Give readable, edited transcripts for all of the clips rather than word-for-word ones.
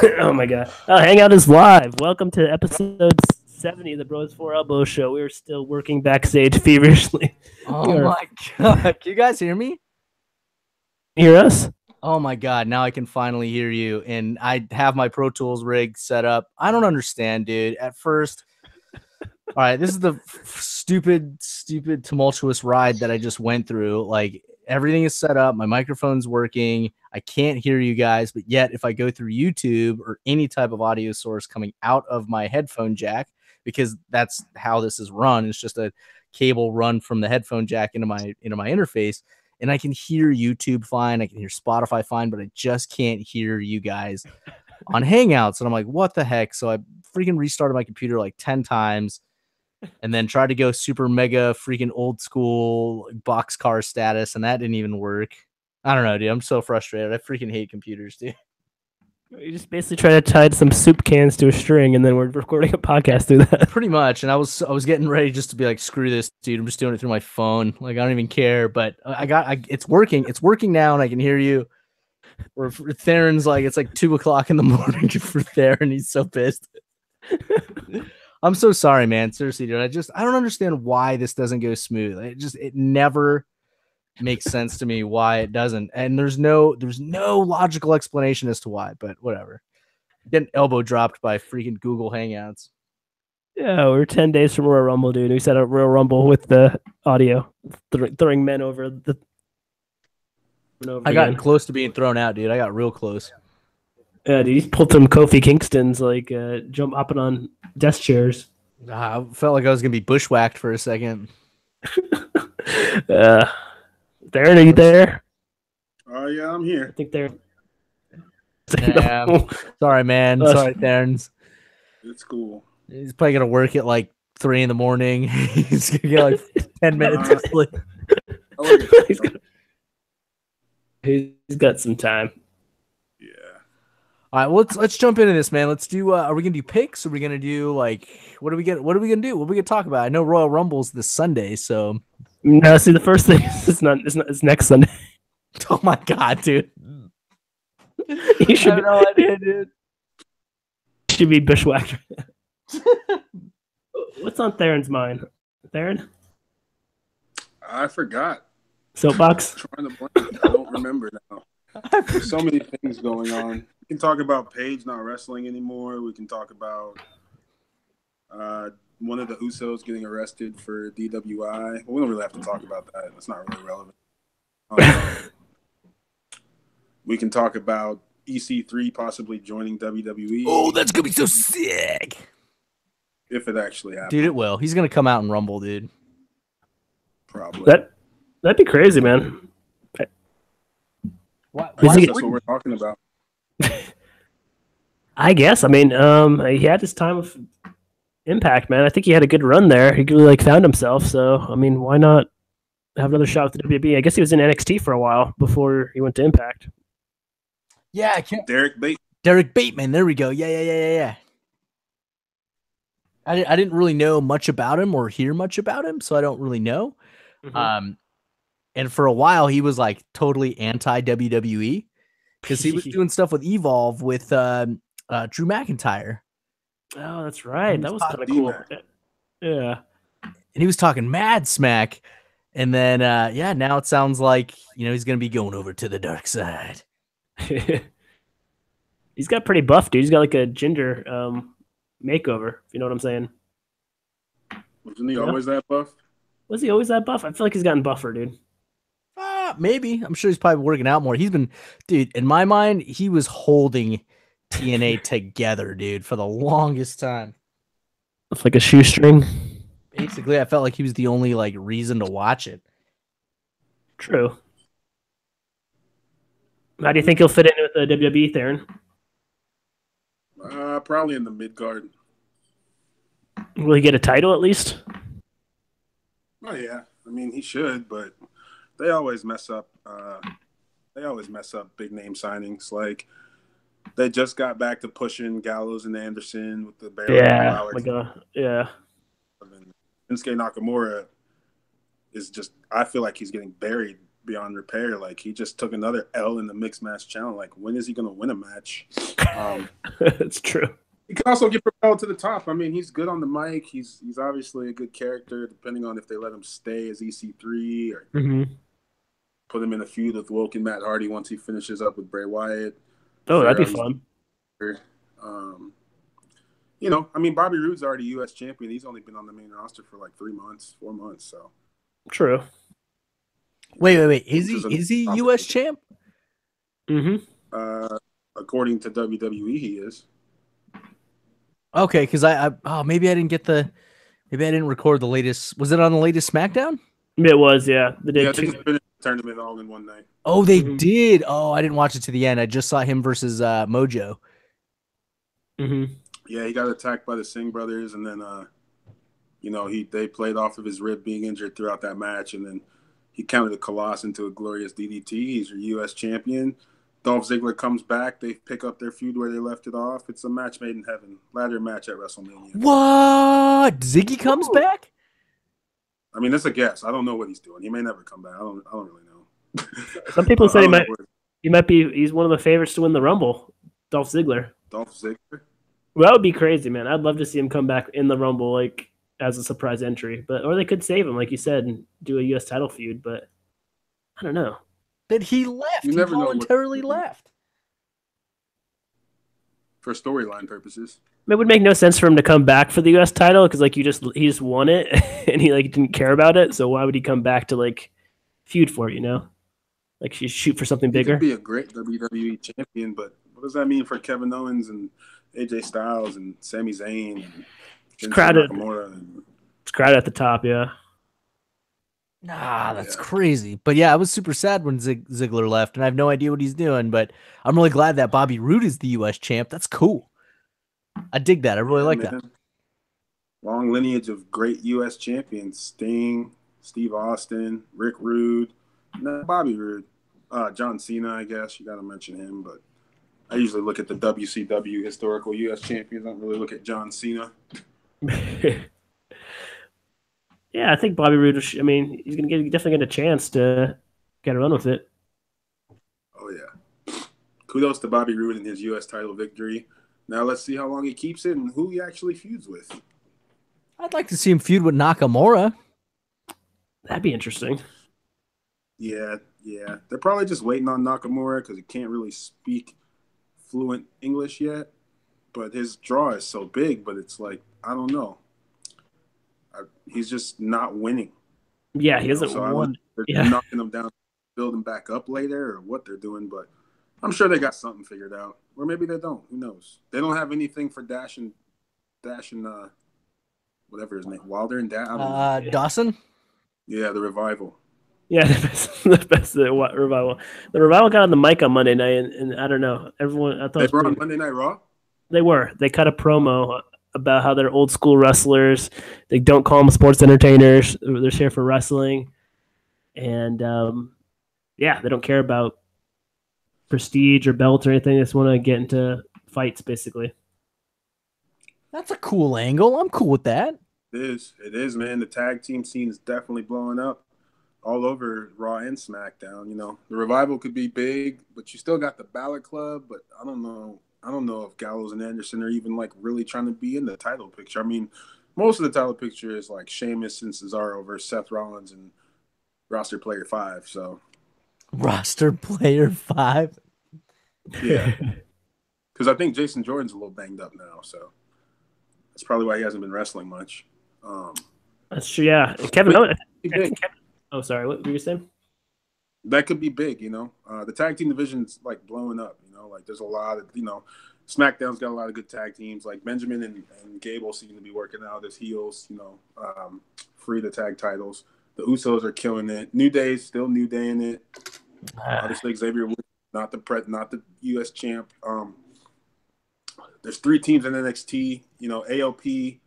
Oh my god. Hangout is live. Welcome to episode 70 of the Bros 4 Elbow Show. We're still working backstage feverishly. Oh my god. Can you guys hear me? Hear us? Oh my god, now I can finally hear you. And I have my Pro Tools rig set up. I don't understand, dude. At first, all right, this is the stupid, tumultuous ride that I just went through. Like, everything is set up. My microphone's working. I can't hear you guys. But yet, if I go through YouTube or any type of audio source coming out of my headphone jack, because that's how this is run, it's just a cable run from the headphone jack into my interface. And I can hear YouTube fine. I can hear Spotify fine, but I just can't hear you guys on Hangouts. And I'm like, what the heck? So I freaking restarted my computer like 10 times and then tried to go super mega freaking old school boxcar status. And that didn't even work. I don't know, dude. I'm so frustrated. I freaking hate computers, dude. You just basically try to tie some soup cans to a string, and then we're recording a podcast through that. Pretty much. And I was getting ready just to be like, screw this, dude. I'm just doing it through my phone. Like, I don't even care. But it's working. It's working now, and I can hear you. Or Theron's like, it's like 2 o'clock in the morning for Theron. He's so pissed. I'm so sorry, man. Seriously, dude. I don't understand why this doesn't go smooth. It never makes sense to me why it doesn't. And there's no logical explanation as to why, but whatever. Getting elbow dropped by freaking Google Hangouts. Yeah, we're 10 days from Royal Rumble, dude. We set up Royal Rumble with the audio, throwing men over the. I got close to being thrown out, dude. I got real close. Yeah, dude, he pulled some Kofi Kingston's, like jump hopping on desk chairs. I felt like I was gonna be bushwhacked for a second. Theron, are you there? Oh yeah, I'm here. I think they're. Sorry, man. Sorry, Theron's. It's cool. He's probably gonna work at like 3 in the morning. He's gonna get like 10 minutes of sleep. He's got some time. Yeah. All right, well, let's jump into this, man. Let's do. Are we gonna do picks? Are we gonna do like what are we gonna do? What are we gonna talk about? I know Royal Rumble's this Sunday, so. No, see, the first thing is it's next Sunday. Oh my god, dude! You should I have no idea, dude. Should be bushwhacked. What's on Theron's mind? Theron? I forgot. Soapbox? I'm trying to blank. I don't remember now. There's so many things going on. We can talk about Paige not wrestling anymore. We can talk about one of the Usos getting arrested for DWI. We don't really have to talk about that. That's not really relevant. We can talk about EC3 possibly joining WWE. Oh, that's going to be so sick. If it actually happens. Dude, it will. He's going to come out and rumble, dude. Probably. That'd be crazy, man. That's what we're talking about. I guess. I mean, he had his time of Impact, man. I think he had a good run there. He really found himself. So, I mean, why not have another shot with the WWE? I guess he was in NXT for a while before he went to Impact. Yeah, I can't. Derek Bateman. There we go. Yeah. I didn't really know much about him or hear much about him, so I don't really know. Mm-hmm. And for a while, he was like totally anti WWE because he was doing stuff with Evolve with Drew McIntyre. Oh, that's right. That was kind of cool. Yeah. And he was talking mad smack. And then, now it sounds like, he's going to be going over to the dark side. He's got pretty buff, dude. He's got like a ginger makeover, if you know what I'm saying. Wasn't he always that buff? Was he always that buff? I feel like he's gotten buffer, dude. Maybe. I'm sure he's probably working out more. He's been, dude, in my mind, he was holding TNA together, dude, for the longest time. It's like a shoestring. Basically, I felt like he was the only like reason to watch it. True. How do you think he'll fit in with the WWE, Theron? Probably in the mid-card. Will he get a title at least? Oh yeah, I mean he should, but they always mess up. Big name signings. Like they just got back to pushing Gallows and Anderson with the Barry. Yeah, yeah. Shinsuke Nakamura is just. I feel like he's getting buried beyond repair. Like, he just took another L in the mixed match challenge. Like, when is he going to win a match? It's true. He can also get propelled to the top. I mean, he's good on the mic. He's obviously a good character, depending on if they let him stay as EC3 or put him in a feud with Woken Matt Hardy once he finishes up with Bray Wyatt. Oh, that'd be fun. You know, I mean, Bobby Roode's already U.S. champion. He's only been on the main roster for like 4 months. So true. Wait. Is he U.S. champ? According to WWE, he is. Okay, because maybe I didn't record the latest. Was it on the latest SmackDown? It was, yeah. They just finished the tournament all in one night. Oh, they did. Oh, I didn't watch it to the end. I just saw him versus Mojo. Yeah, he got attacked by the Singh brothers, and then you know, they played off of his rib being injured throughout that match, and then he countered the Colossus into a glorious DDT. He's your U.S. champion. Dolph Ziggler comes back. They pick up their feud where they left it off. It's a match made in heaven. Ladder match at WrestleMania. What? Ziggy comes back? I mean, that's a guess. I don't know what he's doing. He may never come back. I don't really know. Some people say he's one of the favorites to win the Rumble. Dolph Ziggler. Dolph Ziggler? Well, that would be crazy, man. I'd love to see him come back in the Rumble, like, as a surprise entry. Or they could save him, like you said, and do a U.S. title feud, but I don't know. That he left. He voluntarily left. For storyline purposes. It would make no sense for him to come back for the U.S. title because, like, he just won it and he like didn't care about it. So why would he come back to like feud for it? You know, like shoot for something bigger. He could be a great WWE champion, but what does that mean for Kevin Owens and AJ Styles and Sami Zayn? And it's crowded. It's crowded at the top, yeah. Nah, that's crazy. But yeah, I was super sad when Ziggler left, and I have no idea what he's doing. But I'm really glad that Bobby Roode is the U.S. champ. That's cool. I dig that. I really like that. Long lineage of great U.S. champions: Sting, Steve Austin, Rick Rude, Bobby Roode, John Cena. I guess you got to mention him, but I usually look at the WCW historical U.S. champions. I don't really look at John Cena. Yeah, I think Bobby Roode. I mean, he's gonna definitely get a chance to get a run with it. Oh yeah, kudos to Bobby Roode and his U.S. title victory. Now let's see how long he keeps it and who he actually feuds with. I'd like to see him feud with Nakamura. That'd be interesting. Yeah. They're probably just waiting on Nakamura because he can't really speak fluent English yet. But his draw is so big, but it's like, I don't know. He's just not winning. Yeah, he hasn't won. They're knocking him down, building back up later, or what they're doing, but I'm sure they got something figured out. Or maybe they don't. Who knows? They don't have anything for Dash and whatever his name, Wilder and Dash. Dawson? Yeah, the Revival. Yeah, the best Revival. The Revival got on the mic on Monday night, and I don't know. I thought they were on Monday Night Raw? They were. They cut a promo about how they're old school wrestlers. They don't call them sports entertainers. They're here for wrestling. And, they don't care about prestige or belts or anything. They just want to get into fights, basically. That's a cool angle. I'm cool with that. It is, man. The tag team scene is definitely blowing up all over Raw and SmackDown. You know, the Revival could be big, but you still got the Balor Club. But I don't know if Gallows and Anderson are even like really trying to be in the title picture. I mean, most of the title picture is like Sheamus and Cesaro versus Seth Rollins and roster player 5. So roster player 5. Yeah, because I think Jason Jordan's a little banged up now, so that's probably why he hasn't been wrestling much. That's true. Yeah, Kevin Owens. Oh, sorry. What were you saying? That could be big, you know. The tag team division's like blowing up, you know. Like there's a lot of, you know, SmackDown's got a lot of good tag teams. Like Benjamin and Gable seem to be working out as heels, you know, free the tag titles. The Usos are killing it. New Day's still New Day in it. Obviously Xavier Woods, not the U.S. champ. There's 3 teams in NXT. You know, AOP.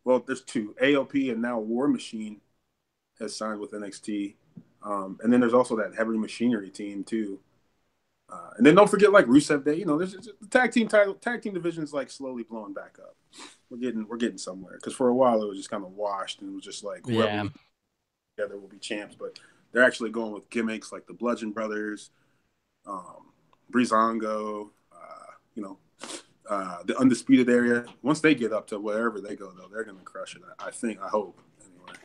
Well, there's 2. AOP and now War Machine has signed with NXT. And then there's also that Heavy Machinery team too. And then don't forget like Rusev Day. You know, there's the tag team division is like slowly blowing back up. We're getting somewhere because for a while it was just kind of washed and it was just like whoever together will be champs. But they're actually going with gimmicks like the Bludgeon Brothers, Breezango, you know, the Undisputed Area. Once they get up to wherever they go, though, they're going to crush it. I think. I hope. Anyway.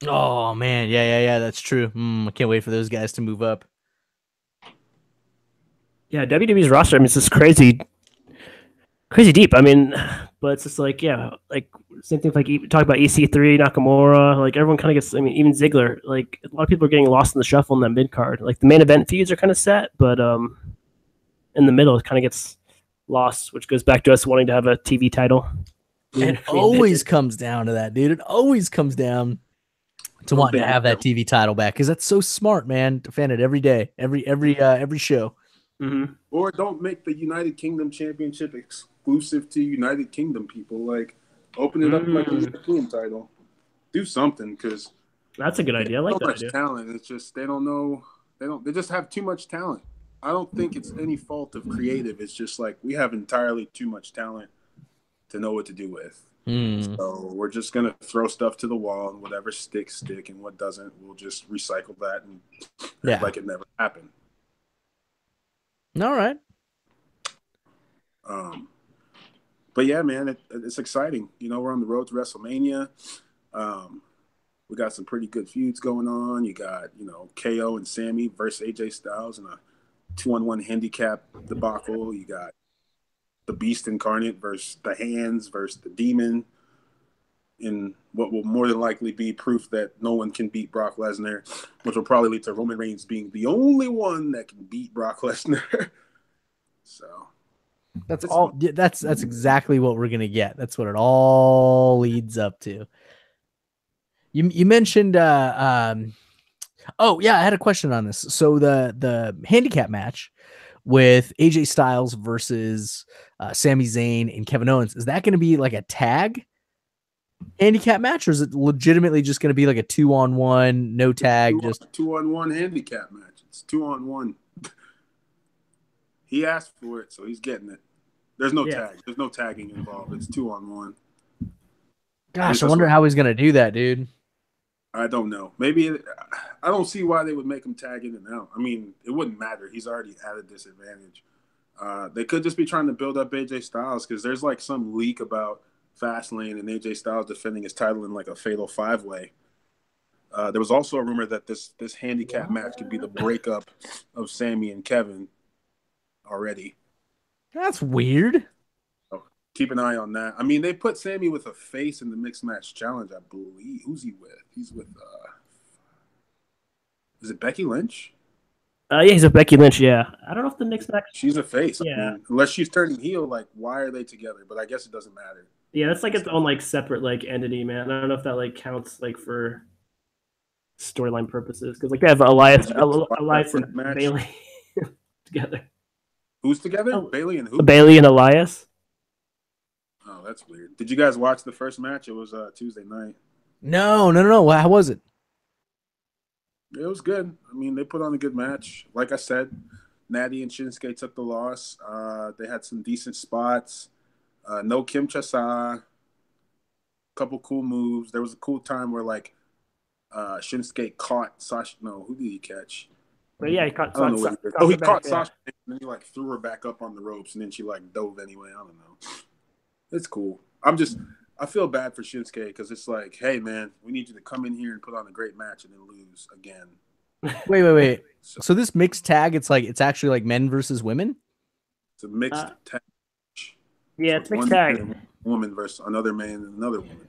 Oh man, yeah, that's true. I can't wait for those guys to move up. Yeah, WWE's roster, I mean, it's just crazy deep. I mean, but it's just like, yeah, like same thing. Like talk about EC3, Nakamura. Like everyone kind of gets. I mean, even Ziggler. Like a lot of people are getting lost in the shuffle in that mid card. Like the main event feuds are kind of set, but in the middle it kind of gets lost, which goes back to us wanting to have a TV title. It always comes down to that, dude. It always comes down to wanting to have that TV title back because that's so smart, man. Defend it every day, every show. Mm-hmm. Or don't make the United Kingdom Championship exclusive to United Kingdom people. Like, open it up like a European title. Do something, because that's a good idea. I like that idea. Talent. It's just they don't know. They just have too much talent. I don't think it's any fault of creative. It's just like we have entirely too much talent to know what to do with. So we're just gonna throw stuff to the wall, and whatever sticks, and what doesn't, we'll just recycle that and act like it never happened. All right. But yeah, man, it's exciting. You know, we're on the road to WrestleMania. We got some pretty good feuds going on. You got, you know, KO and Sammy versus AJ Styles in a 2-on-1 handicap debacle. You got the Beast Incarnate versus the Hands versus the Demon in what will more than likely be proof that no one can beat Brock Lesnar, which will probably lead to Roman Reigns being the only one that can beat Brock Lesnar. So that's all. That's exactly what we're gonna get. That's what it all leads up to. You mentioned. Oh yeah, I had a question on this. So the handicap match with AJ Styles versus Sami Zayn and Kevin Owens, is that going to be like a tag handicap match, or is it legitimately just going to be like a 2-on-1, no tag, just 2-on-1 handicap match? It's 2-on-1. He asked for it, so he's getting it. There's no tag. There's no tagging involved. It's 2-on-1. Gosh, I wonder how he's going to do that, dude. I don't know. Maybe I don't see why they would make him tag in and out. I mean, it wouldn't matter. He's already at a disadvantage. They could just be trying to build up AJ Styles because there's like some leak about Fastlane and AJ Styles defending his title in like a fatal 5-way. There was also a rumor that this handicap match could be the breakup of Sammy and Kevin already. That's weird. So keep an eye on that. I mean, they put Sammy with a face in the mixed match challenge, I believe. Who's he with? He's with is it Becky Lynch? Yeah, he's with Becky Lynch, yeah. I don't know if the mixed match... She's a face. Yeah. I mean, unless she's turning heel, like, why are they together? But I guess it doesn't matter. Yeah, that's like its own, like, separate, like, entity, man. I don't know if that, like, counts, like, for storyline purposes. Because, like, they have Elias and Bailey together. Who's together? Bailey and who? Bailey and Elias. Oh, that's weird. Did you guys watch the first match? It was Tuesday night. No. How was it? It was good. I mean, they put on a good match. Like I said, Natty and Shinsuke took the loss. They had some decent spots. No Kim Chasa. Couple cool moves. There was a cool time where, like, Shinsuke caught Sasha. No, who did he catch? But yeah, he caught Sasha. He caught Sasha, and then he, like, threw her back up on the ropes, and then she, like, dove anyway. I don't know. It's cool. I feel bad for Shinsuke because it's like, hey, man, we need you to come in here and put on a great match and then lose again. Wait. So this mixed tag, it's actually like men versus women? It's a mixed tag. Yeah, it's mixed tag. Woman versus another man and another woman.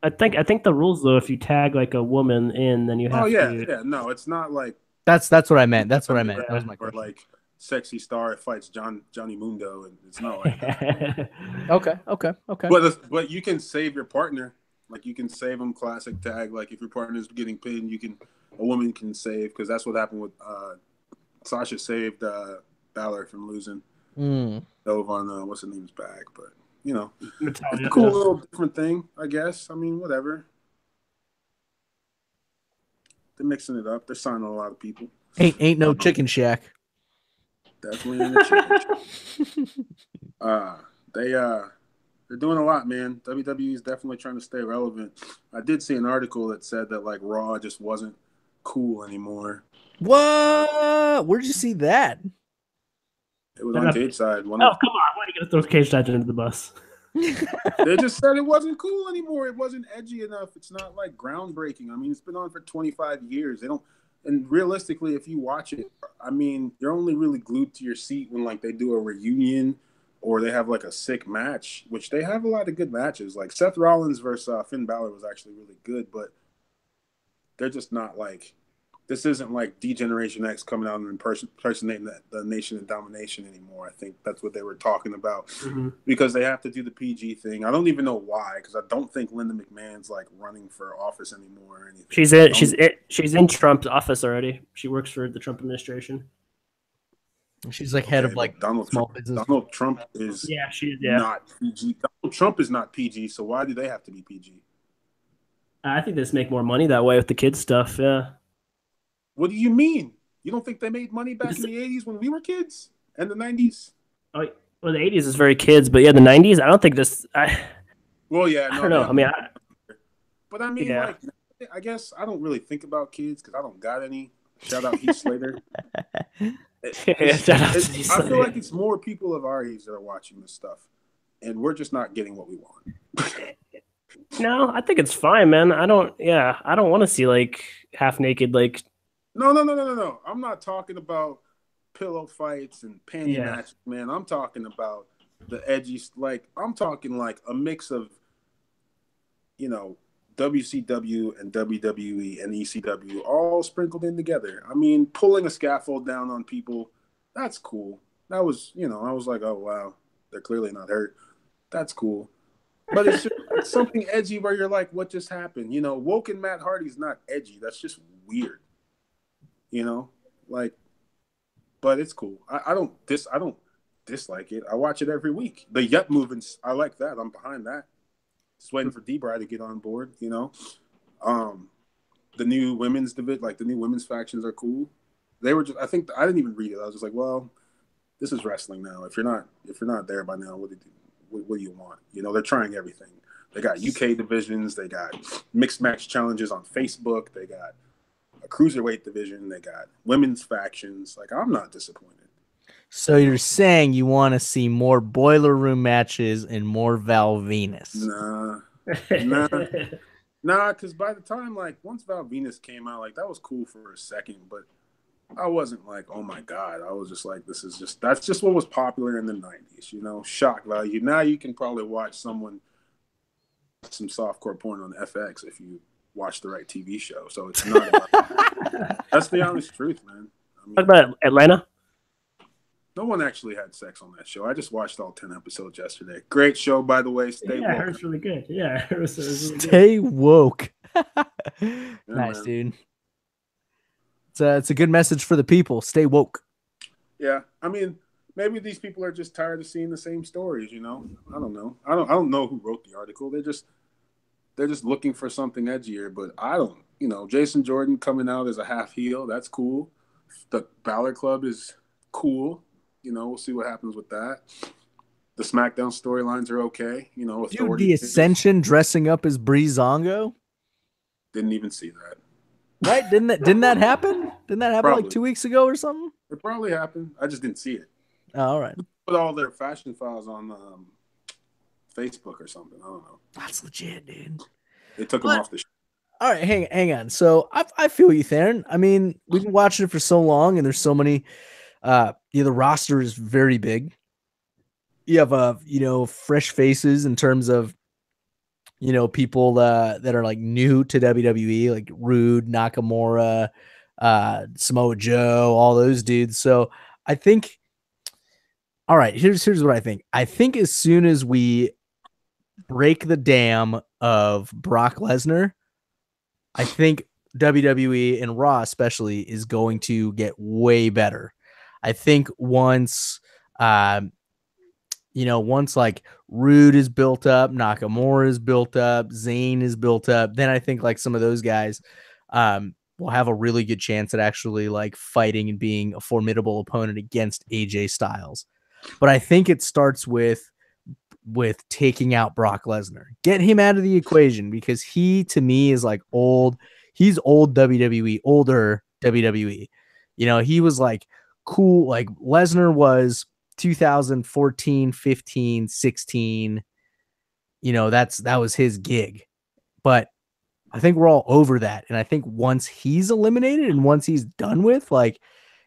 I think the rules, though, if you tag like a woman in, then you have to... Yeah. No, it's not like... That's what I meant. That was my question. Or like Sexy Star fights Johnny Mundo, and it's not like that. Okay. But you can save your partner. Like, you can save them classic tag. Like, if your partner's getting pinned, a woman can save, because that's what happened with Sasha saved Balor from losing. Dove on what's her name's back, but you know, it's a cool little different thing, I guess. I mean, whatever. They're mixing it up. They're signing a lot of people. Ain't no chicken shack. Definitely in the chicken. They're doing a lot, man. WWE is definitely trying to stay relevant. I did see an article that said that, like, Raw just wasn't cool anymore. What? Where'd you see that? It was on Cage Side. Come on! Why are you gonna throw Cage Side under the bus? They just said it wasn't cool anymore. It wasn't edgy enough. It's not like groundbreaking. I mean, it's been on for 25 years. They don't. And realistically, if you watch it, I mean, you're only really glued to your seat when like they do a reunion or they have like a sick match, which they have a lot of good matches. Like Seth Rollins versus Finn Balor was actually really good, but they're just not like, this isn't like D-Generation X coming out and impersonating the Nation of Domination anymore. I think that's what they were talking about because they have to do the PG thing. I don't even know why, because I don't think Linda McMahon's like running for office anymore or anything. She's in Trump's office already. She works for the Trump administration. She's like head of like small business. Donald Trump is not PG. Donald Trump is not PG, so why do they have to be PG? I think they just make more money that way with the kids stuff. Yeah. What do you mean? You don't think they made money back in the 80s when we were kids and the 90s? Oh, well, the 80s is very kids, but yeah, the 90s, I don't think this. Well, yeah, I don't know. I mean, like, I guess I don't really think about kids because I don't got any. Shout out Heath Slater. I feel like it's more people of our age that are watching this stuff, and we're just not getting what we want. No, I think it's fine, man. I don't want to see like half naked, like. No. I'm not talking about pillow fights and panty matches, man. I'm talking about the edgy, like I'm talking like a mix of, WCW and WWE and ECW all sprinkled in together. I mean, pulling a scaffold down on people, that's cool. That was, I was like, oh wow, they're clearly not hurt. That's cool. But it's just something edgy where you're like, what just happened? Woken Matt Hardy's not edgy. That's just weird. But it's cool. I don't dislike it. I watch it every week. The Yup movements, I like that. I'm behind that. Just waiting for D-Bry to get on board, The new women's division, like the new women's factions are cool. They were just, I think, I didn't even read it. I was just like, well, this is wrestling now. If you're not there by now, what do you want? They're trying everything. They got UK divisions. They got mixed match challenges on Facebook. They got a cruiserweight division. They got women's factions. Like, I'm not disappointed. So you're saying you want to see more Boiler Room matches and more Val Venus? Nah. Because by the time, like, once Val Venus came out, like, that was cool for a second, but I wasn't like, oh my God. I was just like, that's just what was popular in the 90s, shock value. Now you can probably watch some softcore porn on FX if you watch the right TV show. So it's not about that's the honest truth, man. What about Atlanta? No one actually had sex on that show. I just watched all 10 episodes yesterday. Great show, by the way. Stay woke. I heard it's really good. Yeah, it was really Stay good. Woke. Nice, dude. It's a good message for the people. Stay woke. Yeah, I mean, maybe these people are just tired of seeing the same stories. I don't know. I don't know who wrote the article. They're just looking for something edgier. But I don't. Jason Jordan coming out as a half heel. That's cool. The Balor Club is cool. We'll see what happens with that. The SmackDown storylines are okay. Dude, the Ascension dressing up as Breezango. Didn't even see that. Right? Didn't that happen? Didn't that happen Probably. like 2 weeks ago or something? It probably happened. I just didn't see it. Oh, all right. Put all their fashion files on Facebook or something. I don't know. That's legit, dude. They took them off the show. All right, hang on. So I feel you, Theron. I mean, we've been watching it for so long, and there's so many. The roster is very big. You have fresh faces in terms of people that are like new to WWE, like Rude, Nakamura, Samoa Joe, all those dudes. So I think, all right, here's what I think. I think as soon as we break the dam of Brock Lesnar, I think WWE and Raw especially is going to get way better. I think once like Rude is built up, Nakamura is built up, Zayn is built up, then I think like some of those guys will have a really good chance at actually like fighting and being a formidable opponent against AJ Styles. But I think it starts with taking out Brock Lesnar. Get him out of the equation because he, to me, is like old. he's old WWE, older WWE. You know, he was like cool. Like Lesnar was 2014, 15, 16. You know, that was his gig. But I think we're all over that. And I think once he's eliminated and once he's done with, like,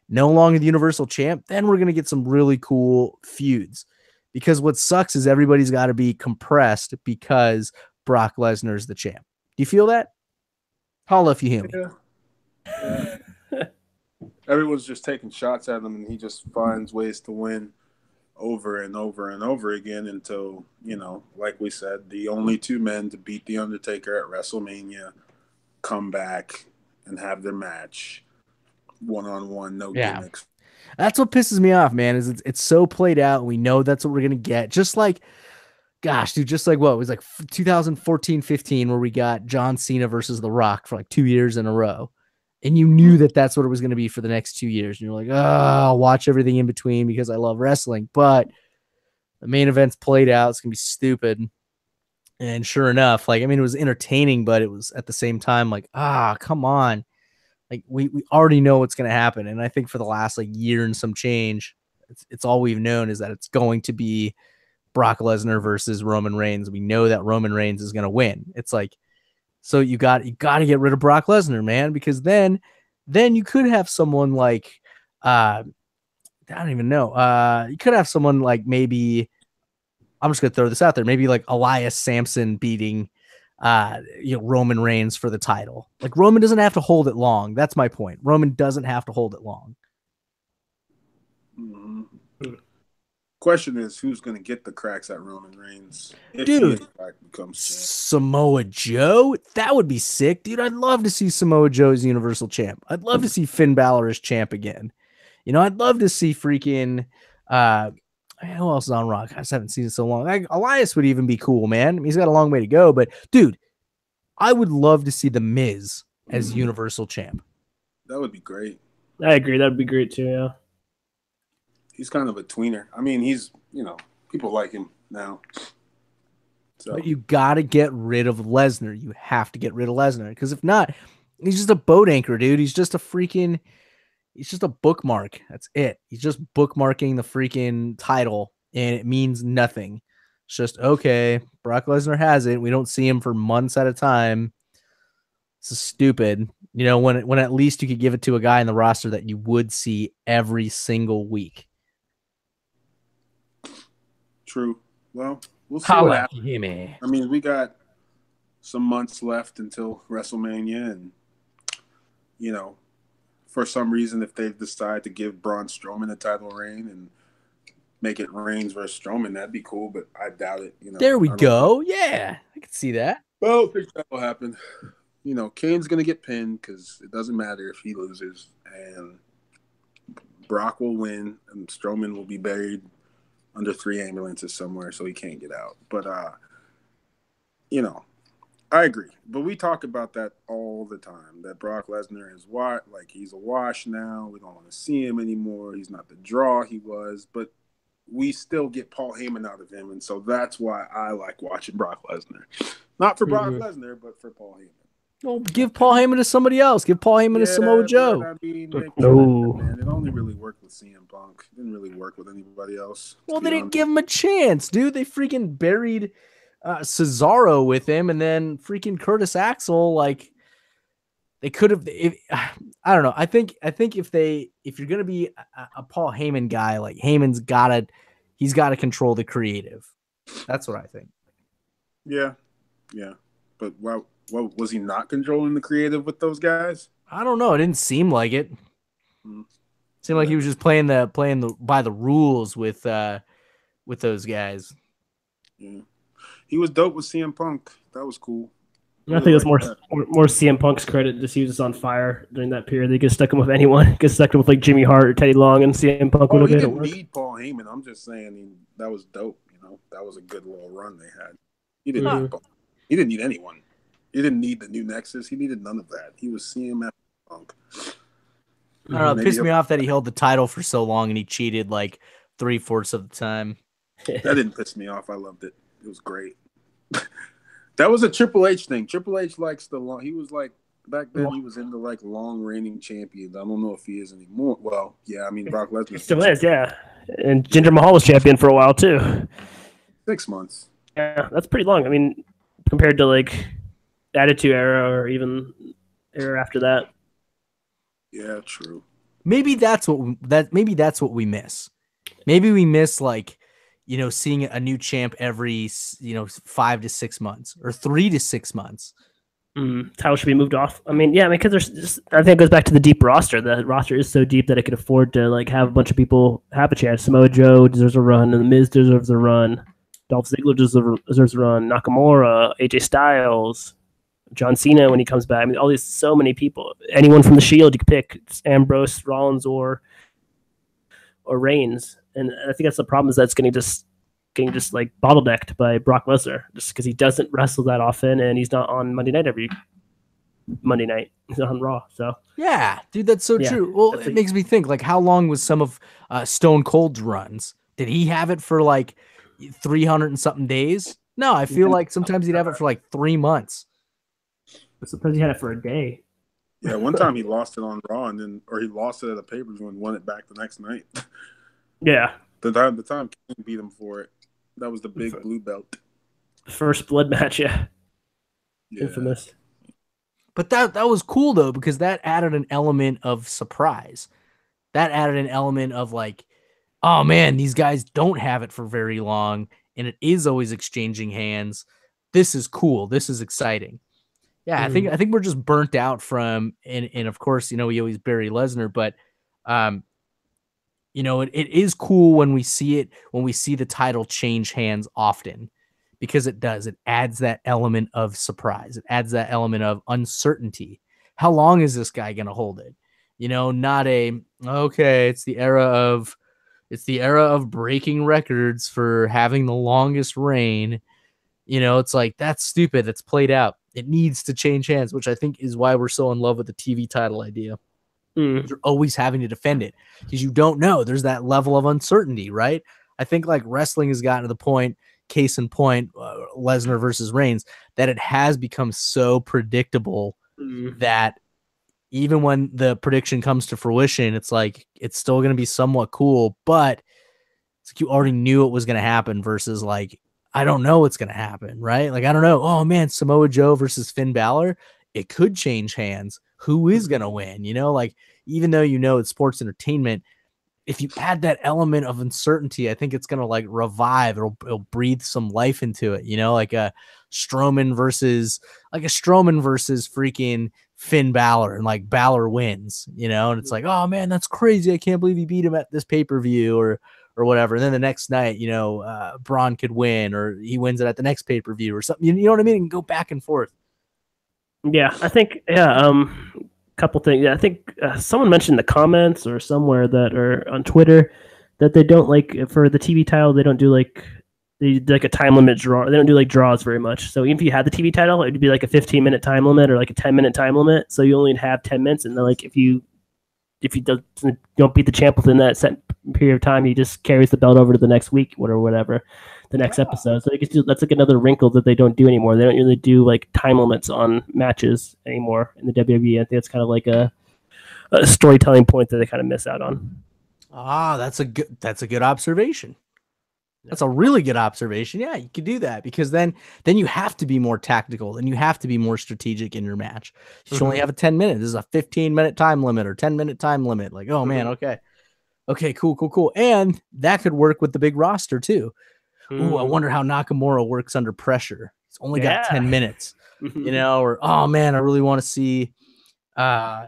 no longer the Universal Champ, then we're going to get some really cool feuds. Because what sucks is everybody's got to be compressed because Brock Lesnar's the champ. Do you feel that? Holla if you hear me. Yeah. Everyone's just taking shots at him, and he just finds ways to win over and over and over again until, you know, like we said, the only two men to beat The Undertaker at WrestleMania come back and have their match one-on-one, no gimmicks. That's what pisses me off, man, is it's so played out. We know that's what we're going to get. Just like, gosh, dude, just like what? It was like 2014, 15, where we got John Cena versus The Rock for like 2 years in a row. And you knew that that's what it was going to be for the next 2 years. And you're like, oh, I'll watch everything in between because I love wrestling. But the main event's played out. It's going to be stupid. And sure enough, like, I mean, it was entertaining, but it was at the same time like, come on. Like, we already know what's going to happen. And I think for the last like year and some change, it's all we've known is that it's going to be Brock Lesnar versus Roman Reigns. We know that Roman Reigns is going to win. It's like, so you got to get rid of Brock Lesnar, man, because then you could have someone like I don't even know. You could have someone like, maybe, I'm just gonna throw this out there, maybe like Elias Sampson beating Roman Reigns for the title. Like, Roman doesn't have to hold it long. That's my point. Roman doesn't have to hold it long. Mm-hmm. Question is, who's going to get the cracks at Roman Reigns if Dude, he in fact becomes champ? Samoa Joe? That would be sick, dude. I'd love to see Samoa Joe as Universal Champ. I'd love to see Finn Balor as champ again. You know, I'd love to see freaking who else is on Rock? I just haven't seen it so long. Elias would even be cool, man. I mean, he's got a long way to go, but dude, I would love to see The Miz as Universal Champ. That would be great. I agree. That would be great too, yeah. He's kind of a tweener. I mean, he's, you know, people like him now. So. But you got to get rid of Lesnar. You have to get rid of Lesnar, because if not, he's just a boat anchor, dude. He's just a bookmark. That's it. He's just bookmarking the freaking title, and it means nothing. It's just, okay, Brock Lesnar has it. We don't see him for months at a time. This is stupid. You know, when at least you could give it to a guy in the roster that you would see every single week. True. Well, we'll see what happens. Me. I mean, we got some months left until WrestleMania, and, you know, for some reason, if they decide to give Braun Strowman a title reign and make it Reigns versus Strowman, that'd be cool, but I doubt it. You know, there we go. Yeah, I can see that. Well, I think that will happen. You know, Kane's going to get pinned because it doesn't matter if he loses, and Brock will win, and Strowman will be buried under 3 ambulances somewhere, so he can't get out. But, you know, I agree. But we talk about that all the time, that Brock Lesnar is like, he's a wash now. We don't want to see him anymore. He's not the draw he was. But we still get Paul Heyman out of him, and so that's why I like watching Brock Lesnar. Not for Brock Lesnar, but for Paul Heyman. Well, give Paul Heyman to somebody else. Give Paul Heyman to Samoa Joe. I mean, man, it only really worked with CM Punk. It didn't really work with anybody else. Well, they didn't give him a chance, dude. They freaking buried Cesaro with him, and then freaking Curtis Axel. Like, they could have. I don't know. I think if you're gonna be a Paul Heyman guy, like, Heyman's he's gotta control the creative. That's what I think. Yeah. But wow. Well, was he not controlling the creative with those guys? I don't know. It didn't seem like it. Seemed like he was just playing by the rules with those guys. Yeah, he was dope with CM Punk. That was cool. I think it's more CM Punk's credit. Just he was just on fire during that period. They could stuck him with anyone. Could stuck him with like Jimmy Hart or Teddy Long, and CM Punk would have been. He didn't need Paul Heyman. I'm just saying that was dope. You know, that was a good little run they had. He didn't. He didn't need anyone. He didn't need the new Nexus. He needed none of that. He was CM Punk. I don't know. It pissed me off that he held the title for so long and he cheated like 3/4 of the time. That didn't piss me off. I loved it. It was great. That was a Triple H thing. Triple H likes he was like Back then, he was into like long reigning champions. I don't know if he is anymore. Well, yeah, I mean Brock Lesnar still is, yeah. And Jinder Mahal was champion for a while too. 6 months. Yeah, that's pretty long. I mean, compared to like Attitude Era or even era after that. Yeah, true. Maybe that's what we miss. Maybe we miss like, seeing a new champ every 5 to 6 months or 3 to 6 months. Title should be moved off. I mean, because there's just, I think it goes back to the deep roster. The roster is so deep that it can afford to like have a bunch of people have a chance. Samoa Joe deserves a run, and The Miz deserves a run. Dolph Ziggler deserves a run. Nakamura, AJ Styles, John Cena when he comes back. I mean, so many people. Anyone from the Shield you could pick. It's Ambrose, Rollins, or Reigns. And I think that's the problem, is that's getting just like bottlenecked by Brock Lesnar, just because he doesn't wrestle that often, and he's not on Monday night every Monday night. He's on Raw. So yeah, dude, that's so true. Well, it makes me think, like, how long was some of Stone Cold's runs? Did he have it for like 300 and something days? No, I feel like sometimes he'd have it for like 3 months. Sometimes he had it for a day. Yeah, one time he lost it on Raw, or he lost it at a pay-per-view and won it back the next night. Yeah. The time King beat him for it. That was the big blue belt. First blood match, yeah. Infamous. But that was cool, though, because that added an element of surprise. That added an element of like, oh, man, these guys don't have it for very long, and it is always exchanging hands. This is cool. This is exciting. Yeah, I think we're just burnt out from, and of course, we always bury Lesnar, but it is cool when we see the title change hands often, because it does. It adds that element of surprise. It adds that element of uncertainty. How long is this guy going to hold it? Not it's the era of breaking records for having the longest reign. It's like, that's stupid. It's played out. It needs to change hands, which I think is why we're so in love with the TV title idea. You're always having to defend it because you don't know. There's that level of uncertainty, right? I think like wrestling has gotten to the point, case in point, Lesnar versus Reigns, that it has become so predictable that even when the prediction comes to fruition, it's like, it's still going to be somewhat cool, but it's like you already knew it was going to happen versus like, I don't know what's going to happen, right? Like, I don't know. Oh man, Samoa Joe versus Finn Balor, it could change hands. Who is going to win? Like, even though it's sports entertainment, if you add that element of uncertainty, I think it's going to like revive. It'll breathe some life into it, like a Strowman versus freaking Finn Balor, and like Balor wins, and it's like, oh man, that's crazy. I can't believe he beat him at this pay-per-view or whatever. And then the next night, Braun could win, or he wins it at the next pay-per-view or something. You know what I mean? And go back and forth. Yeah, I think, couple things. Yeah, I think someone mentioned in the comments or somewhere that, or on Twitter, that they don't like, for the TV title, they don't do like a time limit draw. They don't do like draws very much. So even if you had the TV title, it'd be like a 15-minute time limit or like a 10-minute time limit. So you only have 10 minutes, and then like if you don't beat the champ within that set period of time, he just carries the belt over to the next week or whatever, the next episode. So that's like another wrinkle that they don't do anymore. They don't really do like time limits on matches anymore in the WWE. I think it's kind of like a storytelling point that they kind of miss out on. That's a good observation. That's a really good observation. Yeah, you could do that, because then you have to be more tactical, and you have to be more strategic in your match. You should only have a 10 minute. This is a 15-minute time limit or 10-minute time limit. Like, oh man, okay, cool. And that could work with the big roster too. Ooh, I wonder how Nakamura works under pressure. He's only got 10 minutes, or, oh man, I really want to see, Braun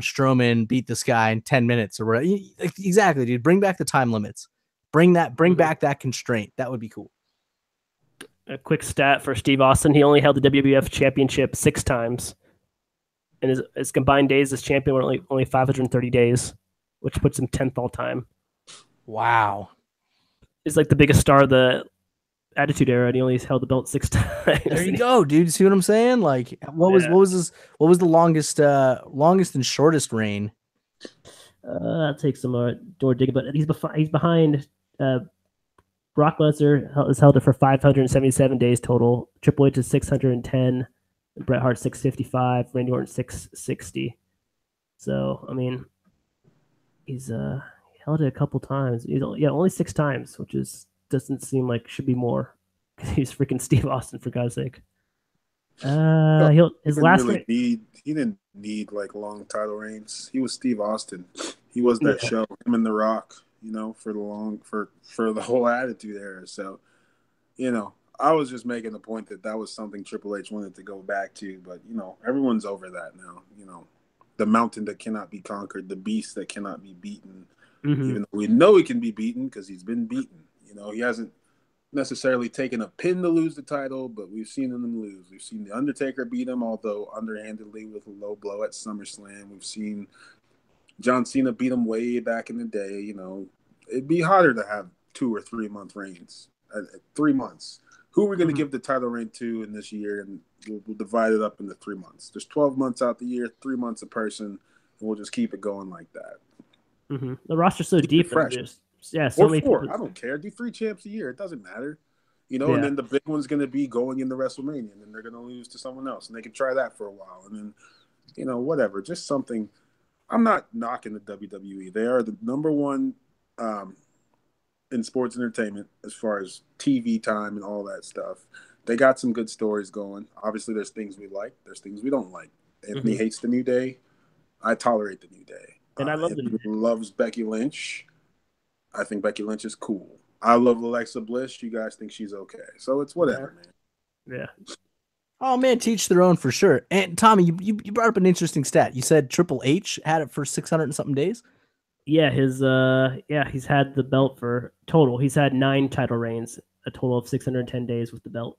Strowman beat this guy in 10 minutes or whatever. Exactly, dude. Bring back the time limits. Bring back that constraint. That would be cool. A quick stat for Steve Austin: he only held the WWF Championship 6 times, and his combined days as champion were only 530 days, which puts him 10th all time. Wow. He's like the biggest star of the Attitude Era, and he only held the belt 6 times. There you go, dude. See what I'm saying? Like, what was the longest and shortest reign? That takes some more digging, but he's behind. Brock Lesnar has held it for 577 days total. Triple H is 610. Bret Hart 655, Randy Orton 660. So I mean, he's held it a couple times. Only 6 times, which is doesn't seem like should be more. He's freaking Steve Austin, for God's sake. His last he didn't need like long title reigns. He was Steve Austin. He was that show, him and The Rock, for the whole Attitude Era. So, I was just making the point that was something Triple H wanted to go back to, but everyone's over that now. The mountain that cannot be conquered, the beast that cannot be beaten. Even though we know he can be beaten because he's been beaten. He hasn't necessarily taken a pin to lose the title, but we've seen him lose. We've seen The Undertaker beat him, although underhandedly with a low blow at SummerSlam. We've seen John Cena beat him way back in the day. It'd be harder to have 2 or 3 month reigns. 3 months. Who are we going to give the title reign to in this year? And we'll divide it up into 3 months. There's 12 months out the year, 3 months a person, and we'll just keep it going like that. The roster's so deep. So many 4. I don't care. Do 3 champs a year. It doesn't matter. And then the big one's going to be going into WrestleMania, and then they're going to lose to someone else, and they can try that for a while. And then, whatever. Just something. I'm not knocking the WWE. They are the number one in sports entertainment as far as TV time and all that stuff. They got some good stories going. Obviously, there's things we like. There's things we don't like. Anthony hates the New Day. I tolerate the New Day. And I love Anthony loves Becky Lynch. I think Becky Lynch is cool. I love Alexa Bliss. You guys think she's okay. So it's whatever, man. Yeah. Oh, man, teach their own for sure. And Tommy, you brought up an interesting stat. You said Triple H had it for 600 and something days? Yeah, he's had the belt for total. He's had 9 title reigns, a total of 610 days with the belt.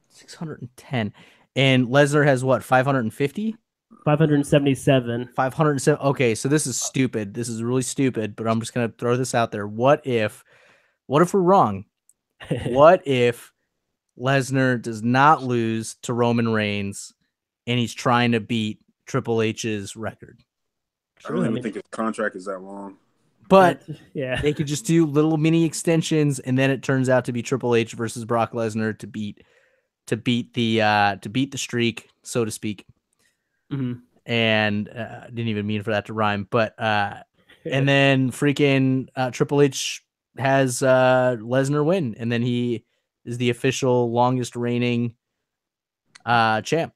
610. And Lesnar has what, 550? 577. 507. Okay, so this is stupid. This is really stupid, but I'm just going to throw this out there. What if we're wrong? What if Lesnar does not lose to Roman Reigns and he's trying to beat Triple H's record? I don't even think his contract is that long. But they could just do little mini extensions, and then it turns out to be Triple H versus Brock Lesnar to beat the streak, so to speak. And didn't even mean for that to rhyme, but and then freaking Triple H has Lesnar win, and then he is the official longest reigning champ.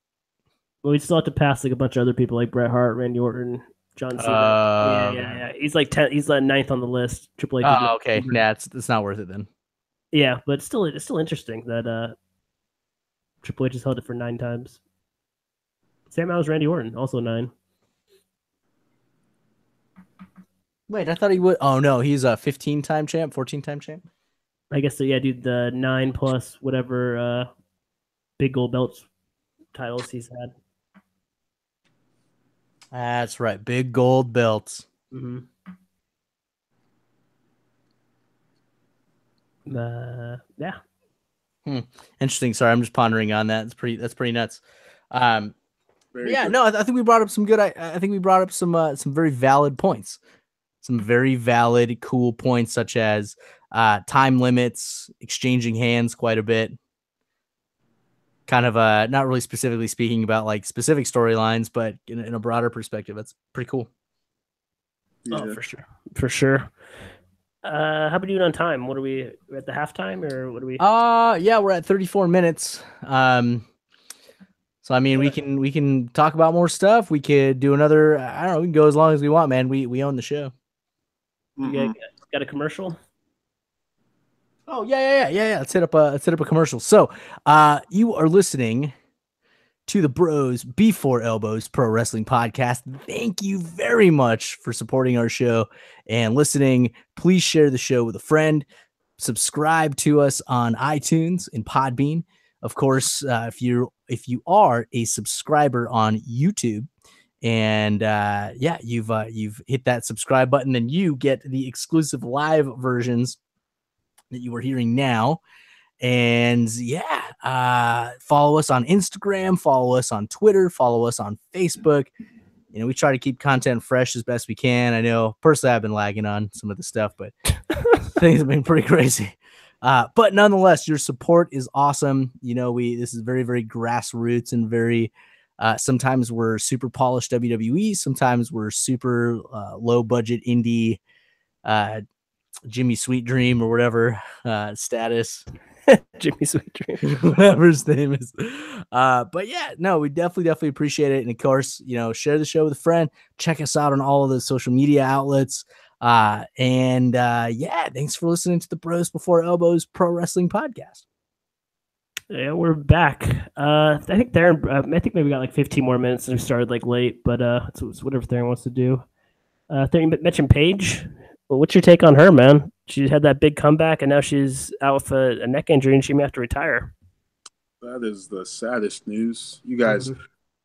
Well, we still have to pass like a bunch of other people like Bret Hart, Randy Orton, John Cena. Yeah. He's like 10th. He's like 9th on the list. Triple H. Oh, okay. Yeah, it's not worth it then. Yeah, but it's still interesting that Triple H has held it for 9 times. Same as Randy Orton, also 9. Wait, I thought he would. Oh no, he's a 15-time champ, 14-time champ. I guess so. Yeah, dude, the 9 plus whatever big gold belts titles he's had. That's right, big gold belts. Yeah. Interesting. Sorry, I'm just pondering on that. That's pretty nuts. Very good. No, I think we brought up some good. I think we brought up some very valid points. Some very valid, cool points, such as time limits, exchanging hands quite a bit. Kind of not really specifically speaking about like specific storylines, but in a broader perspective, that's pretty cool. Yeah. Oh, for sure. How about doing on time? What are we at the halftime, or what are we? Yeah, we're at 34 minutes. So I mean, we can talk about more stuff. We could do another. I don't know. We can go as long as we want, man. We own the show. You got a commercial? Oh yeah. Let's hit up a commercial. So, you are listening to the Bros Before Elbows Pro Wrestling Podcast. Thank you very much for supporting our show and listening. Please share the show with a friend. Subscribe to us on iTunes and Podbean. Of course, if you are a subscriber on YouTube, and you've hit that subscribe button, then you get the exclusive live versions that you are hearing now. And follow us on Instagram, follow us on Twitter, follow us on Facebook. We try to keep content fresh as best we can. I know personally I've been lagging on some of the stuff, but things have been pretty crazy. But nonetheless, your support is awesome. You know, this is very, very grassroots and very, sometimes we're super polished WWE. Sometimes we're super low budget indie, Jimmy Sweet Dream or whatever status. Jimmy Sweet Dream, whatever his name is. But yeah, no, we definitely appreciate it. And of course, you know, share the show with a friend. Check us out on all of the social media outlets. Yeah, thanks for listening to the Bros Before Elbows Pro Wrestling Podcast. Yeah, we're back. I think Theron, I think maybe got like 15 more minutes and we started like late, but it's whatever Theron wants to do. Theron mentioned Paige. Well, what's your take on her, man? She had that big comeback and now she's out with a neck injury and she may have to retire. That is the saddest news. You guys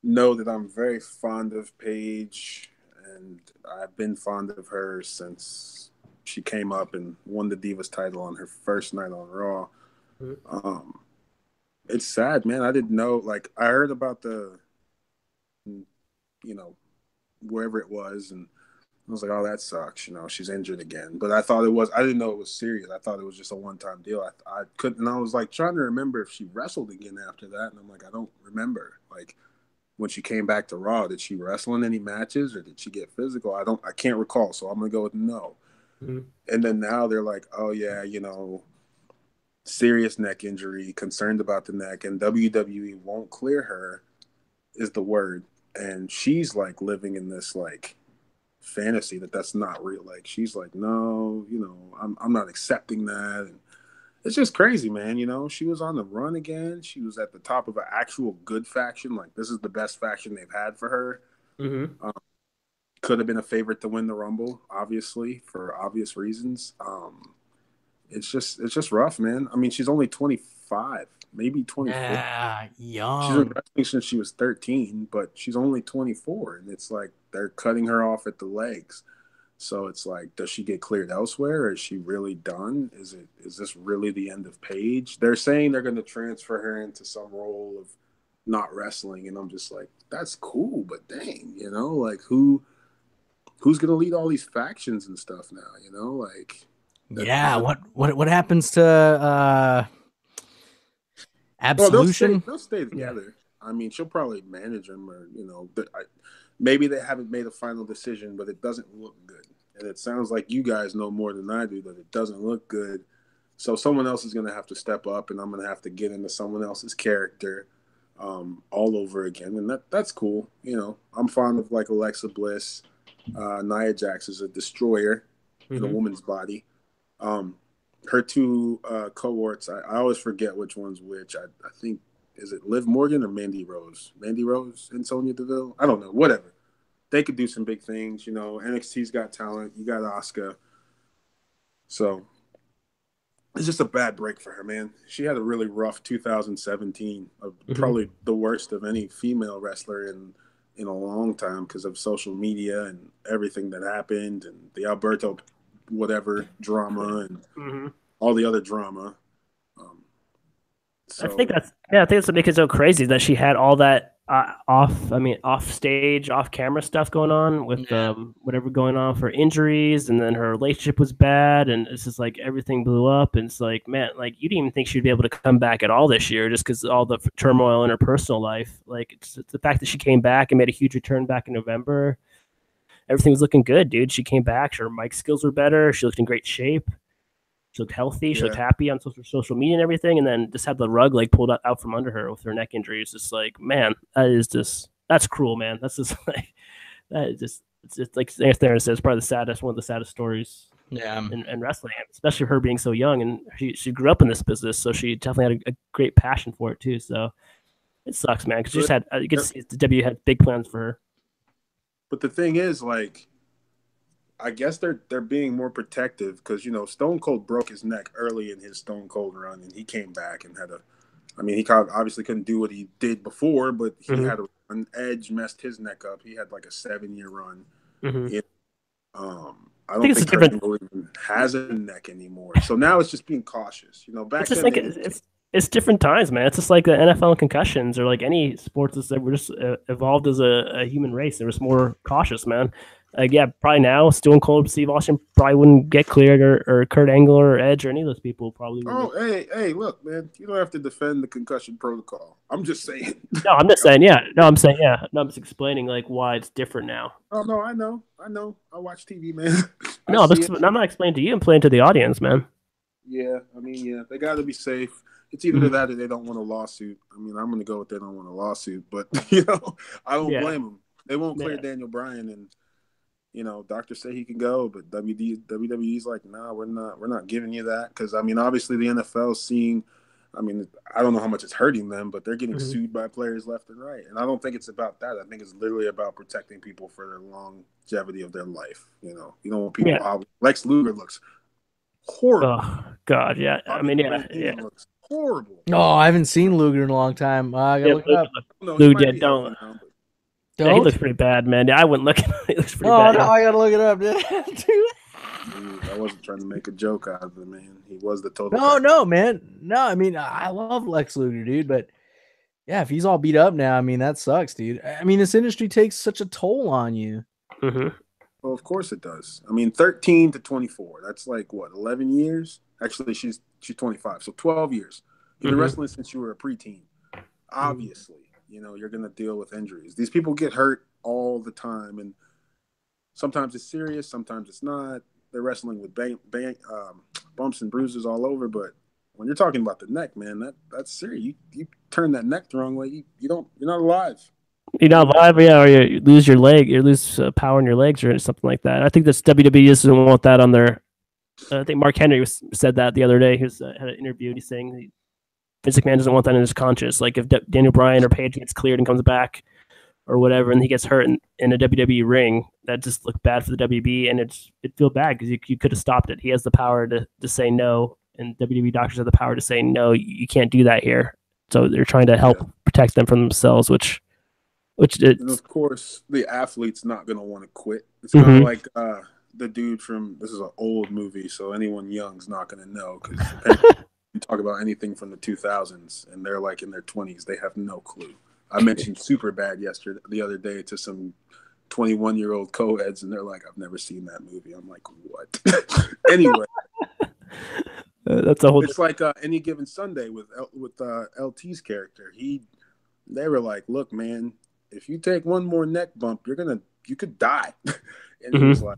know that I'm very fond of Paige, and I've been fond of her since she came up and won the Divas title on her first night on Raw. It's sad, man. I didn't know. Like, I heard about the, you know, wherever it was, and I was like, oh, that sucks. You know, she's injured again. But I didn't know it was serious. I thought it was just a one-time deal. I couldn't, and I was like trying to remember if she wrestled again after that. And I'm like, I don't remember. Like, when she came back to Raw, did she wrestle in any matches or did she get physical? I can't recall. So I'm going to go with no. And then now they're like, oh yeah, you know, serious neck injury, concerned about the neck, and WWE won't clear her is the word. And she's like living in this like fantasy that's not real. Like, she's like, no, you know, I'm not accepting that. And it's just crazy, man. You know, she was on the run again. She was at the top of an actual good faction. Like, this is the best faction they've had for her. Could have been a favorite to win the Rumble, obviously, for obvious reasons. It's just rough, man. I mean, she's only 25, maybe 24. Yeah, young. She's been wrestling since she was 13, but she's only 24, and it's like they're cutting her off at the legs. So it's like, does she get cleared elsewhere? Or is she really done? Is this really the end of Paige? They're saying they're going to transfer her into some role of not wrestling, and I'm just like, that's cool, but dang, you know, like who's going to lead all these factions and stuff now? You know, like. Yeah, what happens to Absolution? Well, they'll stay together. Yeah. I mean, she'll probably manage them, or you know, maybe they haven't made a final decision, but it doesn't look good. And it sounds like you guys know more than I do that it doesn't look good. So someone else is going to have to step up, and I'm going to have to get into someone else's character all over again. And that's cool. You know, I'm fond of like Alexa Bliss. Nia Jax is a destroyer in a woman's body. Her two cohorts, I always forget which one's which. I think, is it Liv Morgan or Mandy Rose? Mandy Rose and Sonya Deville? I don't know. Whatever. They could do some big things. You know, NXT's got talent. You got Asuka. So it's just a bad break for her, man. She had a really rough 2017, probably the worst of any female wrestler in a long time because of social media and everything that happened and the Alberto whatever drama and all the other drama. I think that's what makes it so crazy that she had all that off stage, off camera stuff going on with whatever going on for injuries, and then her relationship was bad, and it's just like everything blew up, and it's like, man, like you didn't even think she'd be able to come back at all this year just because all the turmoil in her personal life. Like it's the fact that she came back and made a huge return back in November. Everything was looking good, dude. She came back. Her mic skills were better. She looked in great shape. She looked healthy. She looked happy on social media and everything. And then just had the rug like pulled out from under her with her neck injury. It's just like, man, that's cruel, man. That's just like, it's just like Theron says, probably one of the saddest stories in wrestling, especially her being so young. And she grew up in this business, so she definitely had a great passion for it too. So it sucks, man, because you could see the W had big plans for her. But the thing is, like, I guess they're being more protective because, you know, Stone Cold broke his neck early in his Stone Cold run, and he came back and he obviously couldn't do what he did before, but he had an Edge messed his neck up. He had like a 7-year run. I don't think Kurt Angle even has a neck anymore. So now it's just being cautious. You know, back then it's different times, man. It's just like the NFL and concussions, or like any sports that were just evolved as a human race. They were just more cautious, man. Yeah, probably now Stone Cold Steve Austin probably wouldn't get cleared, or Kurt Angle or Edge or any of those people probably wouldn't. Oh, hey, look, man, you don't have to defend the concussion protocol. I'm just saying. No, I'm just saying, yeah. No, I'm saying, yeah. No, I'm just explaining like why it's different now. Oh no, I know. I watch TV, man. I No, see it. I'm not explaining to you. I'm playing to the audience, man. Yeah, I mean, yeah, they got to be safe. It's either that or they don't want a lawsuit. I mean, I'm going to go with they don't want a lawsuit, but I don't blame them. They won't clear Daniel Bryan, and doctors say he can go, but WWE's like, nah, we're not giving you that because I mean, obviously the NFL's seeing. I mean, I don't know how much it's hurting them, but they're getting sued by players left and right, and I don't think it's about that. I think it's literally about protecting people for the longevity of their life. You don't want people. Lex Luger looks horrible. Oh God, yeah. I mean, yeah. Looks horrible. No, I haven't seen Luger in a long time. I gotta look it up. Luger, don't. Yeah, he looks pretty bad, man. Yeah, I wouldn't look. He looks pretty bad. No, I gotta look it up, dude. I wasn't trying to make a joke out of it, man. He was the total. No, man. No, I mean, I love Lex Luger, dude, but yeah, if he's all beat up now, I mean, that sucks, dude. I mean, this industry takes such a toll on you. Mm-hmm. Well, of course it does. I mean, 13 to 24. That's like what, 11 years? Actually, she's 25, so 12 years. You've been wrestling since you were a preteen. Obviously, you're gonna deal with injuries. These people get hurt all the time, and sometimes it's serious, sometimes it's not. They're wrestling with bumps and bruises all over, but when you're talking about the neck, man, that's serious. You turn that neck the wrong way, you're not alive. You're not alive, yeah, or you lose your leg, you lose power in your legs or something like that. I think this WWE doesn't want that on their. I think Mark Henry said that the other day. He had an interview and he's saying Vince McMahon doesn't want that in his conscience. Like if Daniel Bryan or Paige gets cleared and comes back or whatever, and he gets hurt in a WWE ring, that just looked bad for the WB, and it feel bad because you could have stopped it. He has the power to say no, and WWE doctors have the power to say no, you can't do that here. So they're trying to help protect them from themselves, which and of course the athlete's not going to want to quit. It's kind of like the dude from, this is an old movie, so anyone young's not going to know because you talk about anything from the 2000s and they're like in their 20s, they have no clue. I mentioned Superbad the other day to some 21-year-old co-eds, and they're like, I've never seen that movie. I'm like, what? Anyway. That's a whole. It's like Any Given Sunday with LT's character. They were like, look, man, if you take one more neck bump, you could die. And he was like,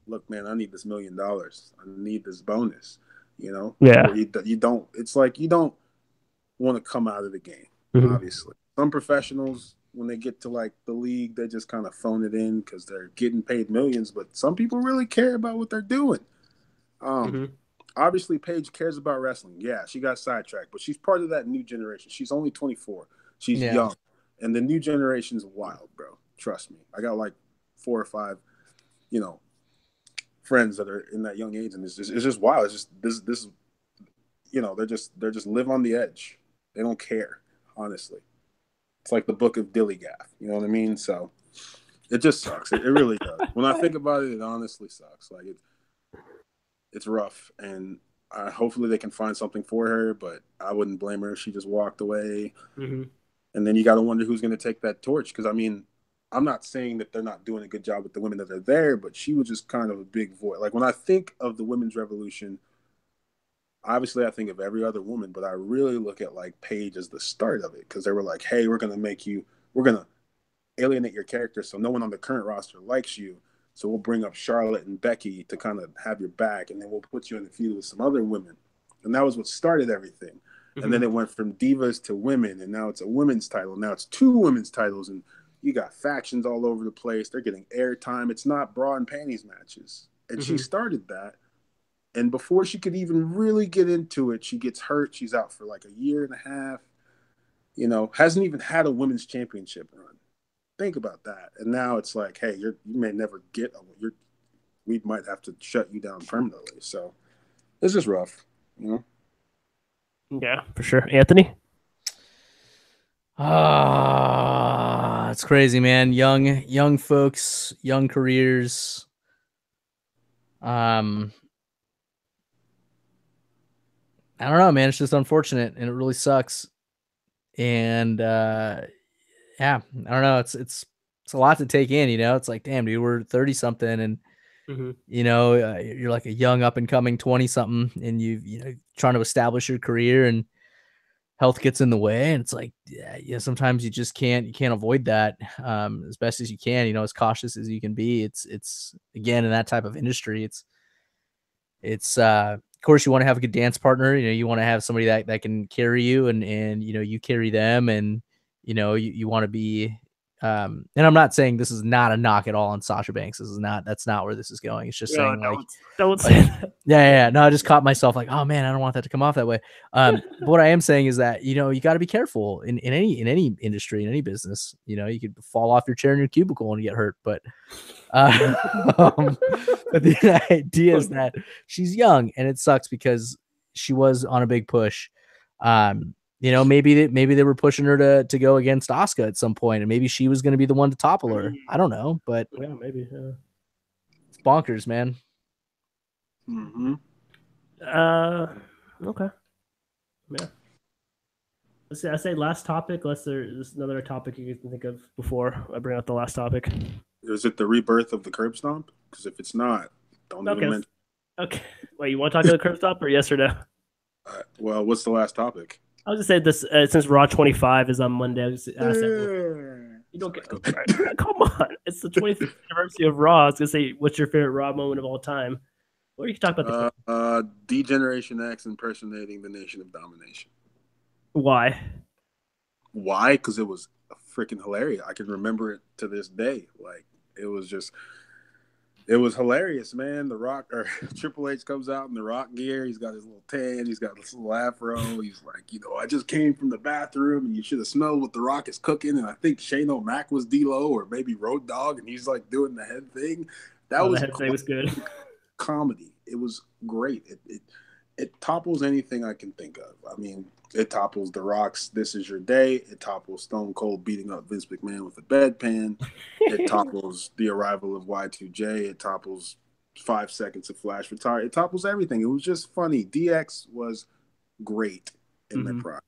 look, man, I need this $1 million. I need this bonus. Yeah. You don't. It's like you don't want to come out of the game. Obviously, some professionals, when they get to like the league, they just kind of phone it in because they're getting paid millions. But some people really care about what they're doing. Obviously, Paige cares about wrestling. Yeah, she got sidetracked, but she's part of that new generation. She's only 24. She's young, and the new generation's wild, bro. Trust me. I got like 4 or 5, friends that are in that young age, and it's just wild. It's just this, they're just live on the edge. They don't care. Honestly, it's like the book of Dilly Gaff. You know what I mean? So it just sucks. It really does. When I think about it, it honestly sucks. Like it's rough, and hopefully they can find something for her. But I wouldn't blame her if she just walked away. And then you got to wonder who's going to take that torch. Because I mean, I'm not saying that they're not doing a good job with the women that are there, but she was just kind of a big void. Like when I think of the women's revolution, obviously I think of every other woman, but I really look at like Paige as the start of it because they were like, hey, we're going to alienate your character so no one on the current roster likes you. So we'll bring up Charlotte and Becky to kind of have your back, and then we'll put you in the feud with some other women. And that was what started everything. And then it went from divas to women, and now it's a women's title. Now it's 2 women's titles, and you got factions all over the place. They're getting airtime. It's not bra and panties matches. And she started that. And before she could even really get into it, she gets hurt. She's out for like a year and a half. Hasn't even had a women's championship run. Think about that. And now it's like, hey, you may never get we might have to shut you down permanently. So it's just rough, Yeah, for sure. Anthony? It's crazy, man. Young folks, young careers. I don't know, man. It's just unfortunate, and it really sucks. And yeah, I don't know. It's it's a lot to take in, you know. It's like, damn, dude, we're 30 something, and you know, you're like a young up and coming 20 something, and you know, trying to establish your career, and health gets in the way, and it's like, yeah, sometimes you just can't avoid that, as best as you can, you know, as cautious as you can be. It's again, in that type of industry, it's of course you want to have a good dance partner, you know, you want to have somebody that can carry you, and you know, you carry them, and you know, you want to be, and I'm not saying this is not a knock at all on Sasha Banks. That's not where this is going. It's just saying, like, don't say that. yeah. No, I just caught myself like, oh man, I don't want that to come off that way. But what I am saying is that, you know, you got to be careful in any industry, in any business. You know, you could fall off your chair in your cubicle and get hurt. But but the idea is that she's young, and it sucks because she was on a big push. You know, maybe they were pushing her to go against Asuka at some point, and maybe she was going to be the one to topple her. I don't know, but yeah, maybe. It's bonkers, man. Okay. Yeah. I say last topic, unless there's another topic you can think of before I bring out the last topic. Is it the rebirth of the curb stomp? Because if it's not, don't even mention. Okay. Wait, you want to talk about the curb stomp or yes or no? Well, what's the last topic? I was just saying this since Raw 25 is on Monday. I was you don't get come on. It's the 25th anniversary of Raw. I was gonna say, what's your favorite Raw moment of all time? What are you talking about? D-Generation X impersonating the Nation of Domination. Why? Why? Because it was freaking hilarious. I can remember it to this day. Like, it was hilarious, man. The Rock, or Triple H, comes out in the Rock gear. He's got his little tan. He's got this little afro. He's like, you know, I just came from the bathroom, and you should have smelled what the Rock is cooking. And I think Shane O'Mac was D-Lo, or maybe Road Dogg, and he's like doing the head thing. The head thing was good. Comedy. It was great. It topples anything I can think of. I mean, it topples The Rock's "This Is Your Day." It topples Stone Cold beating up Vince McMahon with a bedpan. It topples the arrival of Y2J. It topples 5 seconds of Flash retire. It topples everything. It was just funny. DX was great in their prime.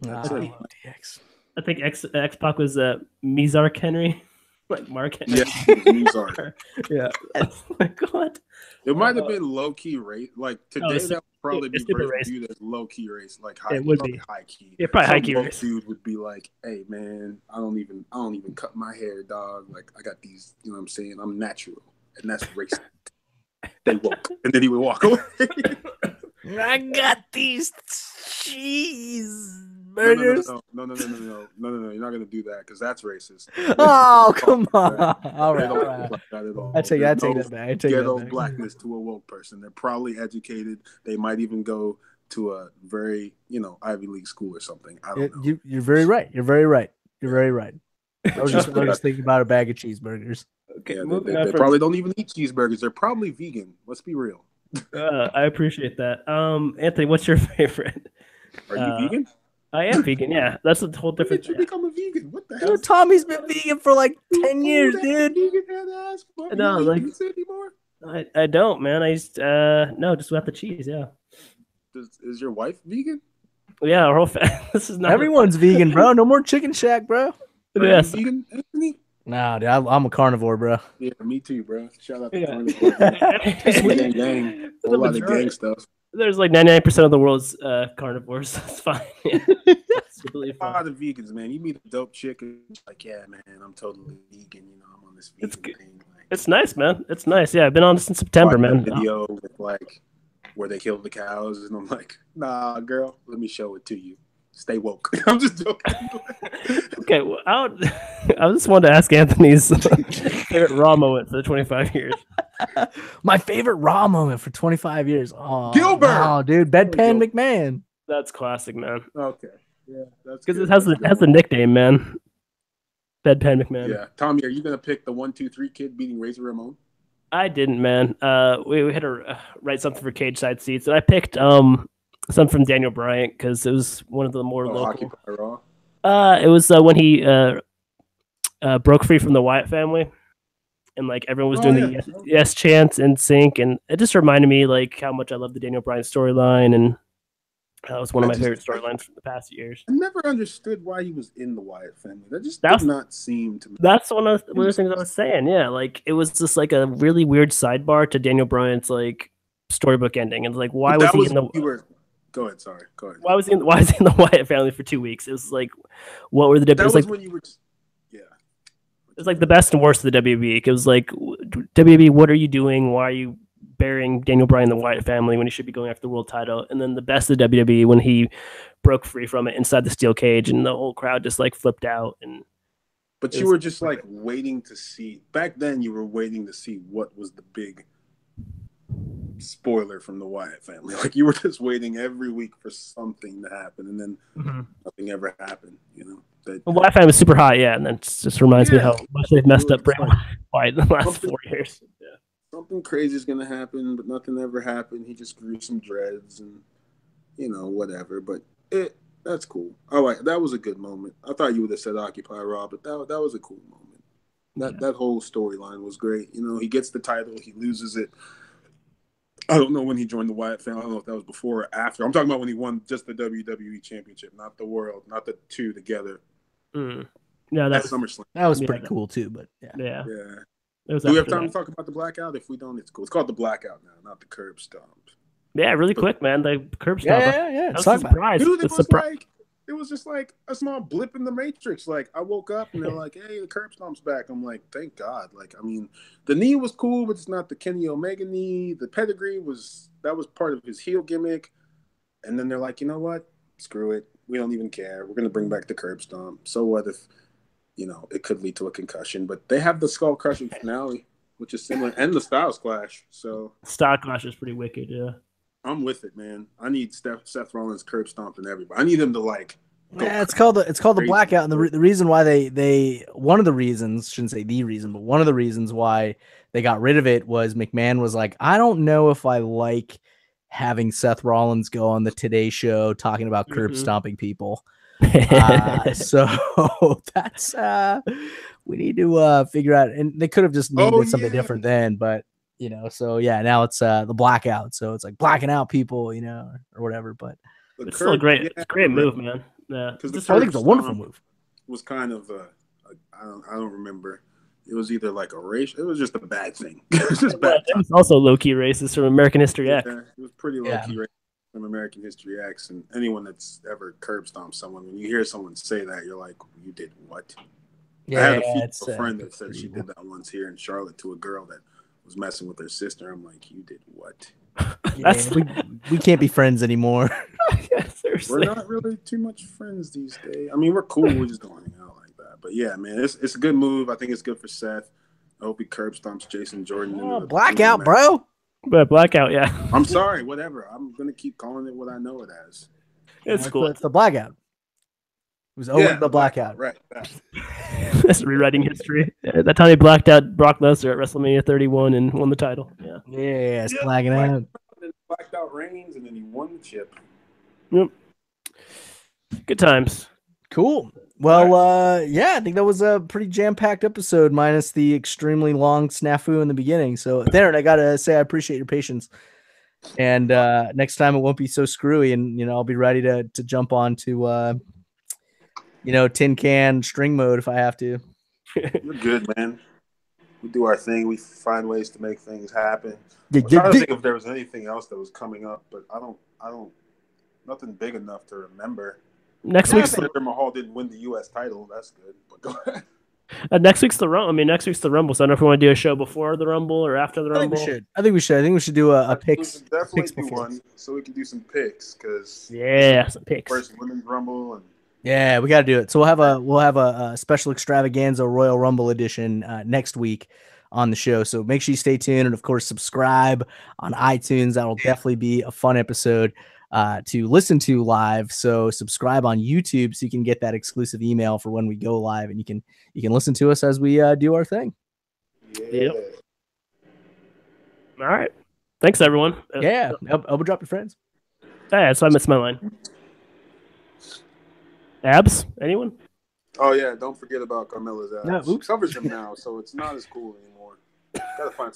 DX. I think X-Pac was Mizark Henry. Like Mark Henry. Yeah, Mizark. Yeah. Oh my God. It might have been low-key race. Like, today, that would probably be viewed as low-key race. Like, it would be high-key. Yeah, probably high-key race. Dude would be like, hey, man, I don't even cut my hair, dog. Like, I got these, you know what I'm saying? I'm natural. And that's racist. They woke. And then he would walk away. I got these cheese burgers. No. You're not gonna do that because that's racist. Oh, come on. All right. I take that back. Ghetto blackness to a woke person. They're probably educated. They might even go to a very, you know, Ivy League school or something. I don't know. You're very right. I was just thinking about a bag of cheeseburgers. Okay, they probably don't even eat cheeseburgers. They're probably vegan. Let's be real. I appreciate that. Anthony, what's your favorite? Are you vegan? I am vegan. Yeah, that's a whole different. When did you become a vegan? What the hell? Dude, Tommy's been vegan for like 10 years, dude. No, like I don't, man. I used no, just without the cheese. Yeah. Is your wife vegan? Yeah, our whole this is not. Everyone's vegan, bro. No more Chicken Shack, bro. Yes. Vegan, Anthony? Nah, dude, I'm a carnivore, bro. Yeah, me too, bro. Shout out to carnivore. gang. A whole lot of gang stuff. There's like 99% of the world's carnivores. That's fine. Yeah. A lot of vegans, man. You meet a dope chick and like, yeah, man, I'm totally vegan. You know, I'm on this vegan thing. Like, it's nice, man. It's nice. Yeah, I've been on this since September, man. Video with like where they kill the cows, and I'm like, nah, girl, let me show it to you. Stay woke. I'm just joking. Okay, well, I just wanted to ask Anthony's favorite Raw moment for the 25 years. My favorite Raw moment for 25 years. Oh, Gilbert. Oh, dude, Bedpan McMahon. That's classic, man. Okay, yeah, that's because it has the nickname, man. Bedpan McMahon. Yeah, Tommy, are you gonna pick the 1, 2, 3 kid beating Razor Ramon? I didn't, man. We had to write something for Cage Side Seats, and I picked some from Daniel Bryant because it was one of the more local. Raw? It was when he broke free from the Wyatt family, and like everyone was doing the yes chants in sync, and it just reminded me like how much I love the Daniel Bryant storyline, and That was one of my favorite storylines from the past years. I never understood why he was in the Wyatt family. That just did not seem to me. That's one of the things I was saying. Yeah, like it was just like a really weird sidebar to Daniel Bryan's like storybook ending, and like why was he in the? Go ahead. Sorry. Go ahead. Why was he in the Wyatt family for 2 weeks? It was like, what were the? That was like, when you were. Yeah. It was like the best and worst of the WB. It was like, WB, what are you doing? Why are you burying Daniel Bryan in the Wyatt family when he should be going after the world title? And then the best of the WWE when he broke free from it inside the steel cage, and the whole crowd just like flipped out. But you were just like waiting to see. Back then, you were waiting to see what was the big spoiler from the Wyatt family. Like you were just waiting every week for something to happen, and then nothing ever happened. You know. The Wyatt family was super hot, yeah, and that just reminds me how much they've messed up Bray Wyatt in the last 4 years. Yeah. Something crazy is gonna happen, but nothing ever happened. He just grew some dreads, and whatever. But that's cool. All right, that was a good moment. I thought you would have said Occupy Raw, but that was a cool moment. That whole storyline was great. He gets the title, he loses it. I don't know when he joined the Wyatt family. I don't know if that was before or after. I'm talking about when he won just the WWE Championship, not the World, not the two together. Yeah, that's SummerSlam. That was pretty cool too. But yeah. Do we have time to talk about the blackout? If we don't, it's cool. It's called the blackout now, not the curb stomp. Yeah, really quick, man. The curb stomp. Yeah. I was surprised. Dude, it was just like a small blip in the matrix. Like I woke up and they're like, "Hey, the curb stomp's back." I'm like, "Thank God!" Like, I mean, the knee was cool, but it's not the Kenny Omega knee. The pedigree was part of his heel gimmick. And then they're like, "You know what? Screw it. We don't even care. We're gonna bring back the curb stomp. So what if, it could lead to a concussion?" But they have the skull crushing finale, which is similar, and the Styles Clash. So Styles Clash is pretty wicked. Yeah. I'm with it, man. I need Seth Rollins curb stomping everybody. I need him to like. It's called the blackout, and the reason why they one of the reasons, shouldn't say the reason, but one of the reasons why they got rid of it was McMahon was like, I don't know if I like having Seth Rollins go on the Today Show talking about curb stomping people. So that's we need to figure out, and they could have just named it something different then, but. So yeah, now it's the blackout. So it's like blacking out people, or whatever. But it's still it's a great move, man. Yeah, I think it's a wonderful move. Was kind of I don't remember. It was either like a race. It was just a bad thing. It was just bad. It was also low key racist from American History X. Yeah, it was pretty low key racist from American History X. And anyone that's ever curb stomped someone, when you hear someone say that, you're like, you did what? Yeah, I had a friend that said she did that once here in Charlotte to a girl that was messing with her sister. I'm like, you did what? We can't be friends anymore. We're not really too much friends these days. I mean, we're cool. We just don't hang out like that. But yeah, man, it's a good move. I think it's good for Seth. I hope he curb stomps Jason Jordan. Blackout, bro. But blackout, yeah. I'm sorry, whatever. I'm gonna keep calling it what I know it as. It's cool. It's the blackout. It was over the blackout. Right. That's rewriting history. That time he blacked out Brock Lesnar at WrestleMania 31 and won the title. Yeah. Yeah, it's blacking out. Blacked out Reigns, and then he won the chip. Yep. Good times. Cool. Well, I think that was a pretty jam-packed episode, minus the extremely long snafu in the beginning. So, Darren, I gotta say I appreciate your patience. And next time it won't be so screwy, and I'll be ready to jump on to tin can string mode if I have to. You're good, man. We do our thing. We find ways to make things happen. I'm trying to think if there was anything else that was coming up, but I don't. Nothing big enough to remember. Next week's Jinder Mahal didn't win the U.S. title. That's good. But go ahead. Next week's the Rumble. Next week's the Rumble. So I don't know if we want to do a show before the Rumble or after the Rumble. I think we should do a picks. Definitely do one, so we can do some picks. Some picks. First Women's Rumble and. Yeah, we got to do it. So we'll have a special extravaganza Royal Rumble edition next week on the show. So make sure you stay tuned, and of course subscribe on iTunes. That'll definitely be a fun episode to listen to live. So subscribe on YouTube so you can get that exclusive email for when we go live, and you can listen to us as we do our thing. Yeah. All right. Thanks, everyone. Elbow drop your friends. Yeah, so I missed my line. Abs? Anyone? Oh yeah, don't forget about Carmella's abs. No, She covers them now, so it's not as cool anymore. Gotta find